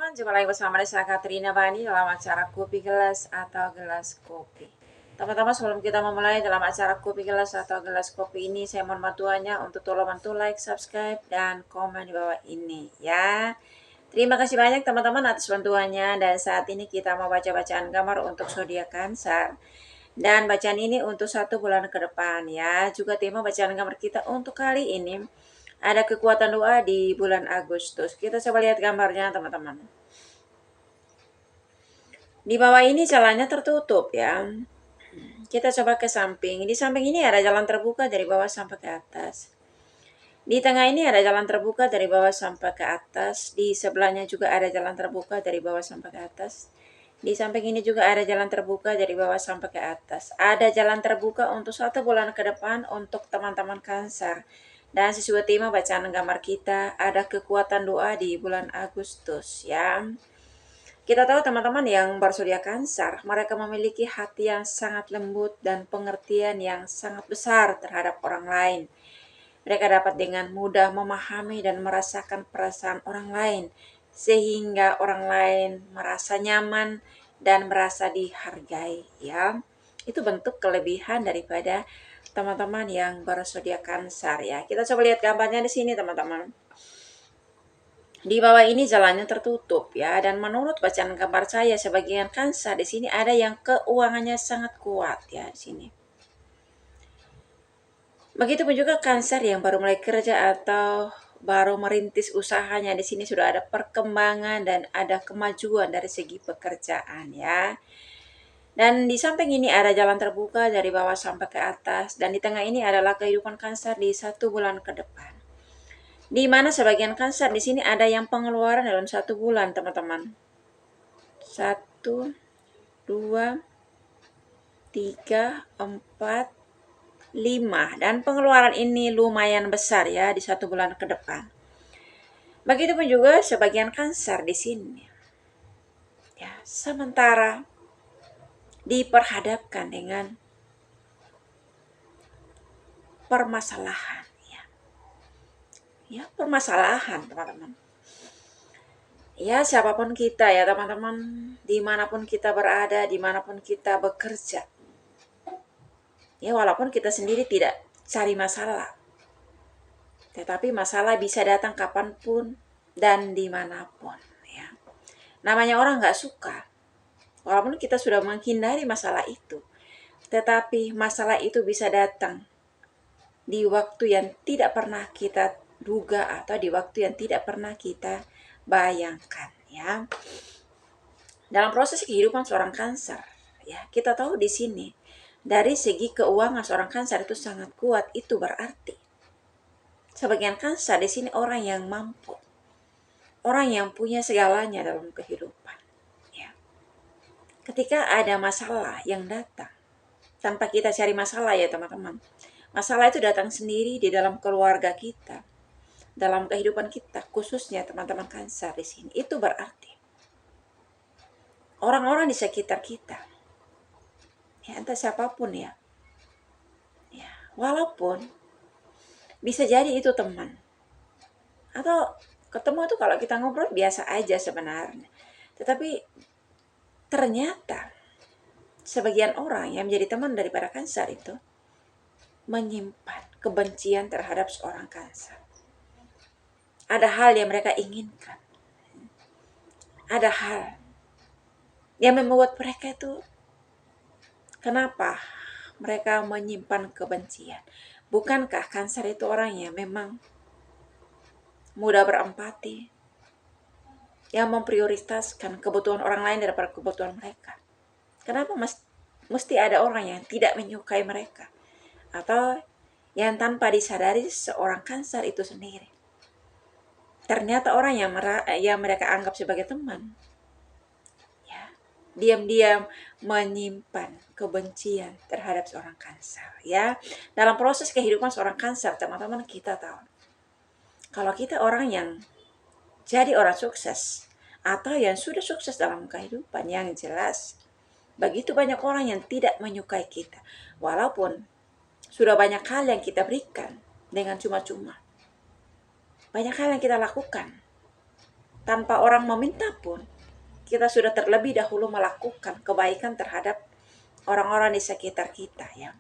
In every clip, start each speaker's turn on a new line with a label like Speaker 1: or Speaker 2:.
Speaker 1: teman-teman, jumpa lagi bersama saya Katrina Bani dalam acara Kopi Gelas atau Gelas Kopi. Teman-teman, sebelum kita memulai dalam acara Kopi Gelas atau Gelas Kopi ini, saya mohon bantuannya untuk tolong bantu like, subscribe, dan komen di bawah ini ya. Terima kasih banyak teman-teman atas bantuannya, dan saat ini kita mau baca bacaan gambar untuk zodiak Cancer. Dan bacaan ini untuk 1 bulan ke depan ya. Juga tema bacaan gambar kita untuk kali ini ada kekuatan doa di bulan Agustus. Kita coba lihat gambarnya teman-teman. Di bawah ini jalannya tertutup ya. Kita coba ke samping. Di samping ini ada jalan terbuka dari bawah sampai ke atas. Di tengah ini ada jalan terbuka dari bawah sampai ke atas. Di sebelahnya juga ada jalan terbuka dari bawah sampai ke atas. Di samping ini juga ada jalan terbuka dari bawah sampai ke atas. Ada jalan terbuka untuk 1 bulan ke depan untuk teman-teman Cancer. Dan sesuai tema bacaan gambar kita, ada kekuatan doa di bulan Agustus ya. Kita tahu teman-teman yang berzodiak Cancer, mereka memiliki hati yang sangat lembut dan pengertian yang sangat besar terhadap orang lain. Mereka dapat dengan mudah memahami dan merasakan perasaan orang lain, sehingga orang lain merasa nyaman dan merasa dihargai ya. Itu bentuk kelebihan daripada teman-teman yang berzodiak Cancer ya. Kita coba lihat gambarnya di sini teman-teman. Di bawah ini jalannya tertutup ya, dan menurut bacaan gambar saya sebagian Cancer di sini ada yang keuangannya sangat kuat ya di sini. Begitupun juga Cancer yang baru mulai kerja atau baru merintis usahanya, di sini sudah ada perkembangan dan ada kemajuan dari segi pekerjaan ya. Dan di samping ini ada jalan terbuka dari bawah sampai ke atas, dan di tengah ini adalah kehidupan Cancer di 1 bulan ke depan. Di mana sebagian Cancer di sini ada yang pengeluaran dalam 1 bulan, teman-teman. 1, 2, 3, 4, 5. Dan pengeluaran ini lumayan besar ya di 1 bulan ke depan. Begitupun juga sebagian Cancer di sini. Ya, sementara diperhadapkan dengan permasalahan ya permasalahan teman-teman. Ya, siapapun kita ya teman-teman, dimanapun kita berada, dimanapun kita bekerja. Ya, walaupun kita sendiri tidak cari masalah, tetapi masalah bisa datang kapanpun dan dimanapun ya. Namanya orang nggak suka, walaupun kita sudah menghindari masalah itu, tetapi masalah itu bisa datang di waktu yang tidak pernah kita duga atau di waktu yang tidak pernah kita bayangkan ya. Dalam proses kehidupan seorang Cancer ya, kita tahu di sini dari segi keuangan seorang Cancer itu sangat kuat. Itu berarti sebagian Cancer di sini orang yang mampu, orang yang punya segalanya dalam kehidupan ya. Ketika ada masalah yang datang tanpa kita cari masalah ya teman-teman, masalah itu datang sendiri di dalam keluarga kita, dalam kehidupan kita, khususnya teman-teman Cancer di sini. Itu berarti orang-orang di sekitar kita, ya entah siapapun ya, walaupun bisa jadi itu teman, atau ketemu itu kalau kita ngobrol biasa aja sebenarnya, tetapi ternyata sebagian orang yang menjadi teman daripada Cancer itu menyimpan kebencian terhadap seorang Cancer. Ada hal yang mereka inginkan, ada hal yang membuat mereka itu, kenapa mereka menyimpan kebencian? Bukankah Cancer itu orang yang memang mudah berempati, yang memprioritaskan kebutuhan orang lain daripada kebutuhan mereka? Kenapa mesti ada orang yang tidak menyukai mereka, atau yang tanpa disadari seorang Cancer itu sendiri ternyata orang yang mereka anggap sebagai teman ya, diam-diam menyimpan kebencian terhadap seorang Cancer ya. Dalam proses kehidupan seorang Cancer, teman-teman, kita tahu kalau kita orang yang jadi orang sukses atau yang sudah sukses dalam kehidupan, yang jelas begitu banyak orang yang tidak menyukai kita, walaupun sudah banyak hal yang kita berikan dengan cuma-cuma, banyak hal yang kita lakukan, tanpa orang meminta pun, kita sudah terlebih dahulu melakukan kebaikan terhadap orang-orang di sekitar kita ya.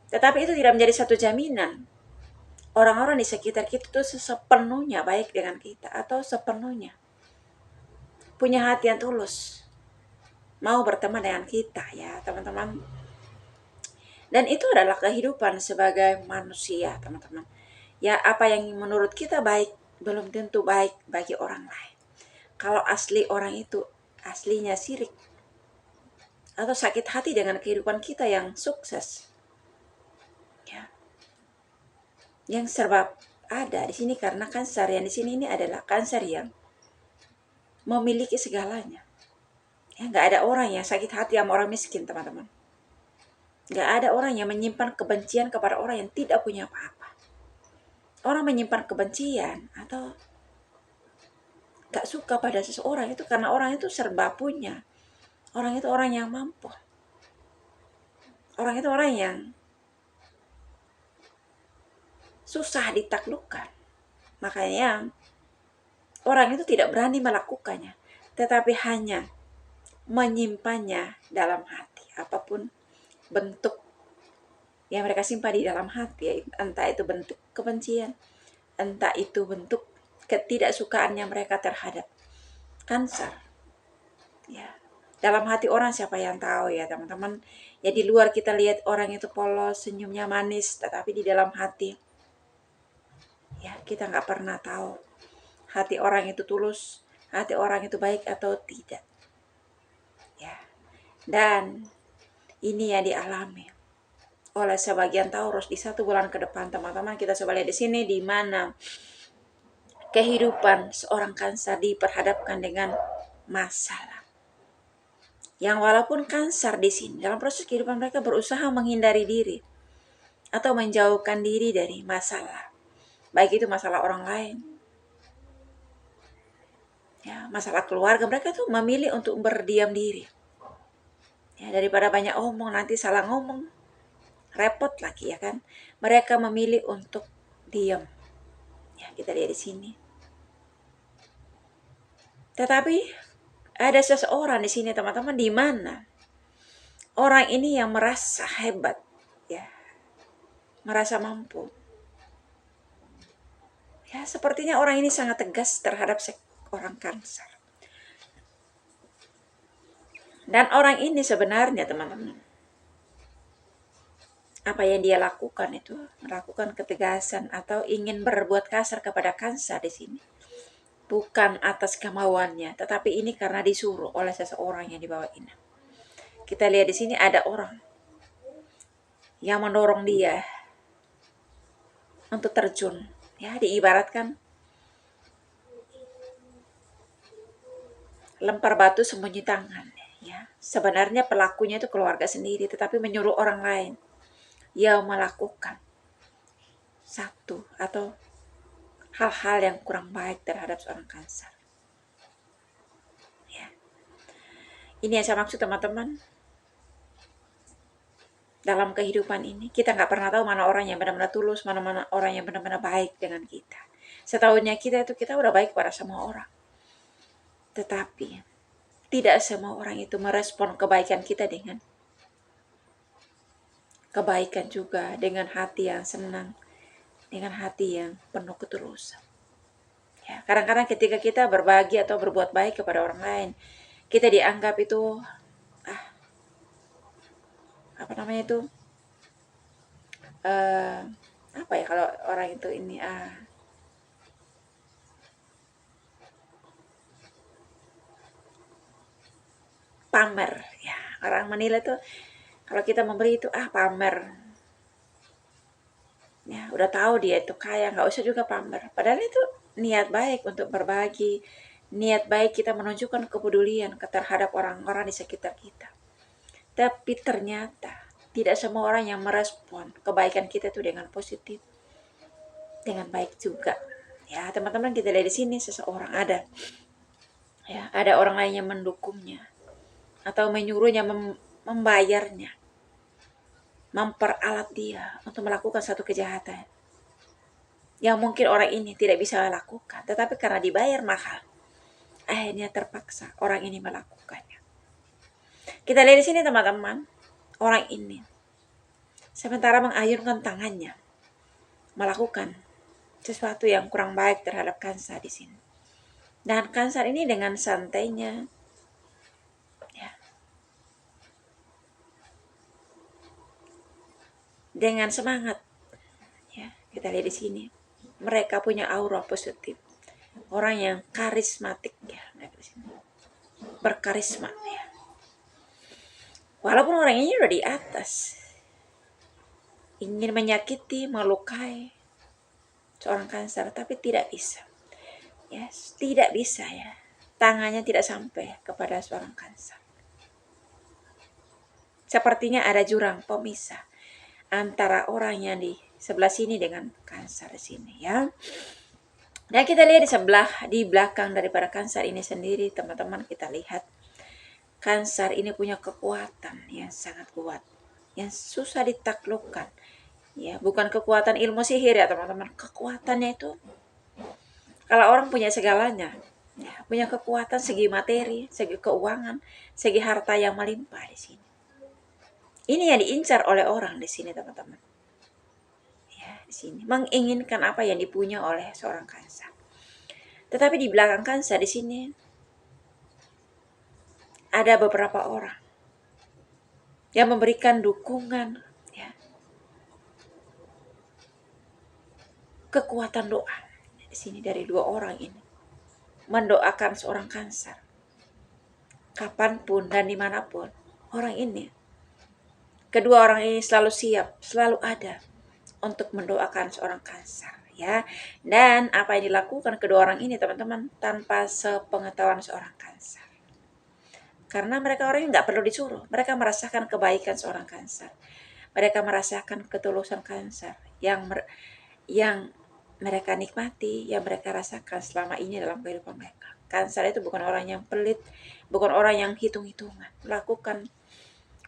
Speaker 1: Tetapi itu tidak menjadi satu jaminan orang-orang di sekitar kita itu sepenuhnya baik dengan kita atau sepenuhnya punya hati yang tulus mau berteman dengan kita ya teman-teman. Dan itu adalah kehidupan sebagai manusia teman-teman. Ya apa yang menurut kita baik belum tentu baik bagi orang lain. Kalau asli orang itu aslinya sirik atau sakit hati dengan kehidupan kita yang sukses, ya, yang serba ada di sini karena kanker yang di sini ini adalah kanker yang memiliki segalanya. Ya, nggak ada orang yang sakit hati sama orang miskin teman-teman. Nggak ada orang yang menyimpan kebencian kepada orang yang tidak punya apa-apa. Orang menyimpan kebencian atau gak suka pada seseorang itu karena orang itu serba punya. Orang itu orang yang mampu. Orang itu orang yang susah ditaklukkan. Makanya orang itu tidak berani melakukannya, tetapi hanya menyimpannya dalam hati. Apapun bentuk yang mereka simpan di dalam hati, entah itu bentuk kebencian, entah itu bentuk ketidaksukaannya mereka terhadap kanker. Ya, dalam hati orang siapa yang tahu ya teman-teman. Ya di luar kita lihat orang itu polos, senyumnya manis, tetapi di dalam hati ya kita nggak pernah tahu hati orang itu tulus, hati orang itu baik atau tidak. Ya, dan ini yang dialami oleh sebagian Taurus di 1 bulan ke depan teman-teman. Kita coba lihat di sini di mana kehidupan seorang Cancer diperhadapkan dengan masalah. Yang walaupun Cancer di sini dalam proses kehidupan mereka berusaha menghindari diri atau menjauhkan diri dari masalah. Baik itu masalah orang lain, ya, masalah keluarga, mereka tuh memilih untuk berdiam diri. Ya, daripada banyak omong nanti salah ngomong, repot lagi ya kan. Mereka memilih untuk diam. Ya, kita lihat di sini. Tetapi ada seseorang di sini teman-teman di mana orang ini yang merasa hebat, ya, merasa mampu. Ya, sepertinya orang ini sangat tegas terhadap orang Cancer. Dan orang ini sebenarnya teman-teman, apa yang dia lakukan itu melakukan ketegasan atau ingin berbuat kasar kepada Cancer di sini. Bukan atas kemauannya, tetapi ini karena disuruh oleh seseorang yang dibawa ini. Kita lihat di sini ada orang yang mendorong dia untuk terjun. Ya, diibaratkan lempar batu sembunyi tangan. Ya, sebenarnya pelakunya itu keluarga sendiri, tetapi menyuruh orang lain yang melakukan satu atau hal-hal yang kurang baik terhadap seorang Cancer. Ya. Ini yang saya maksud teman-teman. Dalam kehidupan ini, kita nggak pernah tahu mana orang yang benar-benar tulus, mana orang yang benar-benar baik dengan kita. Setahunya kita itu kita udah baik pada semua orang. Tetapi, tidak semua orang itu merespon kebaikan kita dengan kebaikan juga, dengan hati yang senang, dengan hati yang penuh ketulusan. Ya, kadang-kadang ketika kita berbagi atau berbuat baik kepada orang lain, kita dianggap itu, apa namanya itu, apa ya kalau orang itu ini, pamer. Ya, orang menilai tuh kalau kita memberi itu pamer. Ya, udah tahu dia itu kaya, nggak usah juga pamer. Padahal itu niat baik untuk berbagi, niat baik kita menunjukkan kepedulian terhadap orang-orang di sekitar kita. Tapi ternyata tidak semua orang yang merespon kebaikan kita itu dengan positif, dengan baik juga. Ya, teman-teman kita lihat di sini seseorang ada, ya, ada orang lain yang mendukungnya atau menyuruhnya membayarnya, memperalat dia untuk melakukan satu kejahatan yang mungkin orang ini tidak bisa lakukan, tetapi karena dibayar mahal, akhirnya terpaksa orang ini melakukannya. Kita lihat di sini teman-teman, orang ini sementara mengayunkan tangannya melakukan sesuatu yang kurang baik terhadap Kansar di sini. Dan Kansar ini dengan santainya, ya, dengan semangat, ya, kita lihat di sini, mereka punya aura positif, orang yang karismatik, ya, berkarisma, ya. Walaupun orang ini udah di atas, ingin menyakiti, melukai seorang Kansar, tapi tidak bisa. Yes, tidak bisa, ya. Tangannya tidak sampai kepada seorang Kansar. Sepertinya ada jurang pemisah antara orang yang di sebelah sini dengan Kansar di sini, ya. Dan kita lihat di belakang daripada Kansar ini sendiri, teman-teman, kita lihat Kansar ini punya kekuatan yang sangat kuat, yang susah ditaklukkan. Ya, bukan kekuatan ilmu sihir, ya teman-teman. Kekuatannya itu, kalau orang punya segalanya, ya, punya kekuatan segi materi, segi keuangan, segi harta yang melimpah di sini. Ini yang diincar oleh orang di sini, teman-teman. Ya, di sini menginginkan apa yang dipunya oleh seorang Kansar. Tetapi di belakang Kansar di sini ada beberapa orang yang memberikan dukungan, ya, kekuatan doa di sini dari dua orang ini, mendoakan seorang Kansar kapanpun dan dimanapun. Orang ini, kedua orang ini selalu siap, selalu ada untuk mendoakan seorang Kansar, ya. Dan apa yang dilakukan kedua orang ini, teman-teman, tanpa sepengetahuan seorang Kansar. Karena mereka orang yang nggak perlu disuruh. Mereka merasakan kebaikan seorang Kansar. Mereka merasakan ketulusan Kansar yang mereka nikmati, yang mereka rasakan selama ini dalam kehidupan mereka. Kansar itu bukan orang yang pelit, bukan orang yang hitung-hitungan.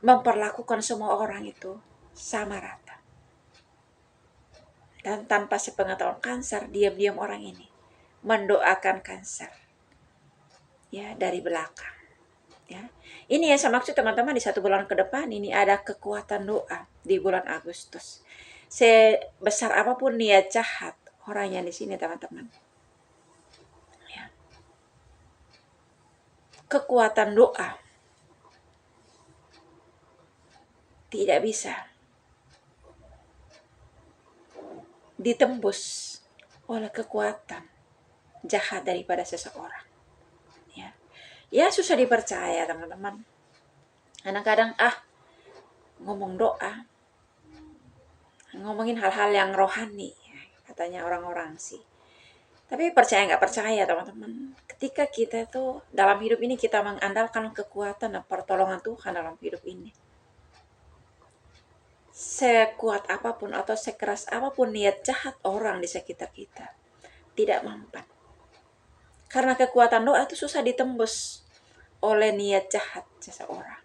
Speaker 1: Memperlakukan semua orang itu sama rata. Dan tanpa sepengetahuan Kansar, diam-diam orang ini mendoakan Kansar, ya, dari belakang. Ya. Ini yang saya maksud, teman-teman, di 1 bulan ke depan ini ada kekuatan doa di bulan Agustus. Sebesar apapun niat jahat orang yang di sini, teman-teman, ya, kekuatan doa tidak bisa ditembus oleh kekuatan jahat daripada seseorang. Ya, susah dipercaya, teman-teman. Kadang-kadang ngomong doa, ngomongin hal-hal yang rohani, katanya orang-orang sih. Tapi percaya nggak percaya, teman-teman, ketika kita itu dalam hidup ini kita mengandalkan kekuatan dan pertolongan Tuhan dalam hidup ini, sekuat apapun atau sekeras apapun niat jahat orang di sekitar kita tidak mempan. Karena kekuatan doa itu susah ditembus oleh niat jahat seseorang.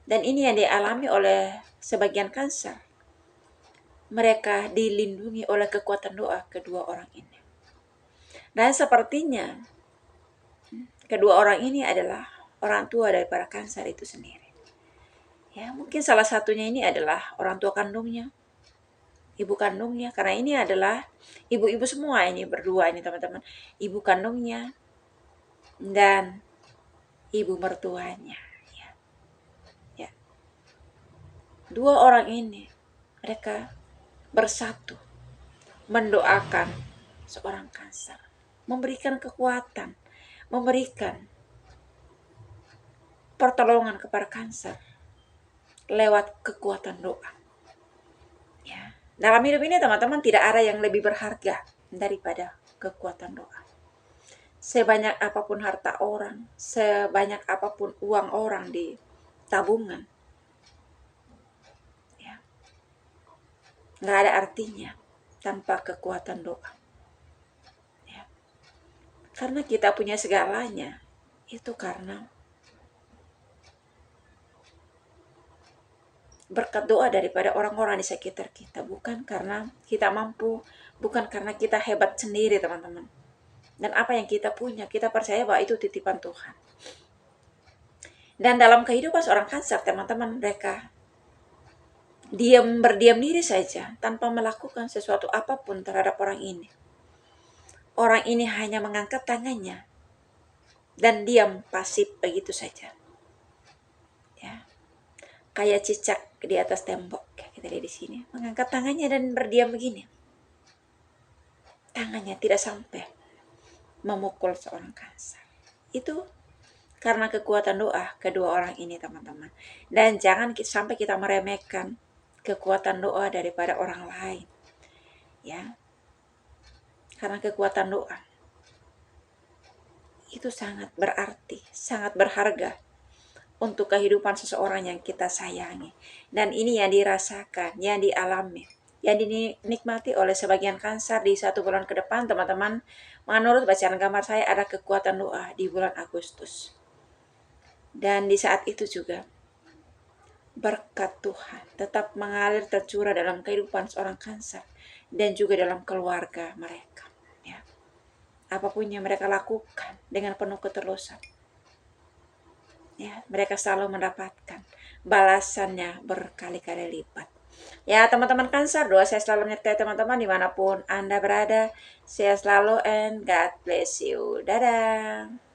Speaker 1: Dan ini yang dialami oleh sebagian Kansar. Mereka dilindungi oleh kekuatan doa kedua orang ini. Dan sepertinya kedua orang ini adalah orang tua daripada Kansar itu sendiri. Ya, mungkin salah satunya ini adalah orang tua kandungnya, ibu kandungnya, karena ini adalah ibu-ibu semua ini berdua ini, teman-teman. Ibu kandungnya dan ibu mertuanya. Ya. Dua orang ini, mereka bersatu mendoakan seorang Kansar, memberikan kekuatan, memberikan pertolongan kepada Kansar lewat kekuatan doa. Ya. Dalam hidup ini, teman-teman, tidak ada yang lebih berharga daripada kekuatan doa. Sebanyak apapun harta orang, sebanyak apapun uang orang di tabungan, ya, nggak ada artinya tanpa kekuatan doa. Ya. Karena kita punya segalanya, itu karena berkat doa daripada orang-orang di sekitar kita. Bukan karena kita mampu, bukan karena kita hebat sendiri, teman-teman. Dan apa yang kita punya, kita percaya bahwa itu titipan Tuhan. Dan dalam kehidupan seorang Cancer, teman-teman, mereka berdiam diri saja tanpa melakukan sesuatu apapun terhadap orang ini. Orang ini hanya mengangkat tangannya dan diam pasif begitu saja. Ya. Kayak cicak di atas tembok, kita lihat di sini, mengangkat tangannya dan berdiam begini. Tangannya tidak sampai memukul seorang Cancer. Itu karena kekuatan doa kedua orang ini, teman-teman. Dan jangan sampai kita meremehkan kekuatan doa daripada orang lain. Ya. Karena kekuatan doa itu sangat berarti, sangat berharga untuk kehidupan seseorang yang kita sayangi. Dan ini yang dirasakan, yang dialami, yang dinikmati oleh sebagian Cancer di 1 bulan ke depan, teman-teman. Menurut bacaan gambar saya ada kekuatan doa di bulan Agustus. Dan di saat itu juga berkat Tuhan tetap mengalir tercurah dalam kehidupan seorang Cancer dan juga dalam keluarga mereka. Ya. Apapun yang mereka lakukan dengan penuh ketulusan, ya, mereka selalu mendapatkan balasannya berkali-kali lipat. Ya, teman-teman Cancer, doa saya selalu menyertai teman-teman dimanapun Anda berada. Saya selalu, and God bless you. Dadah.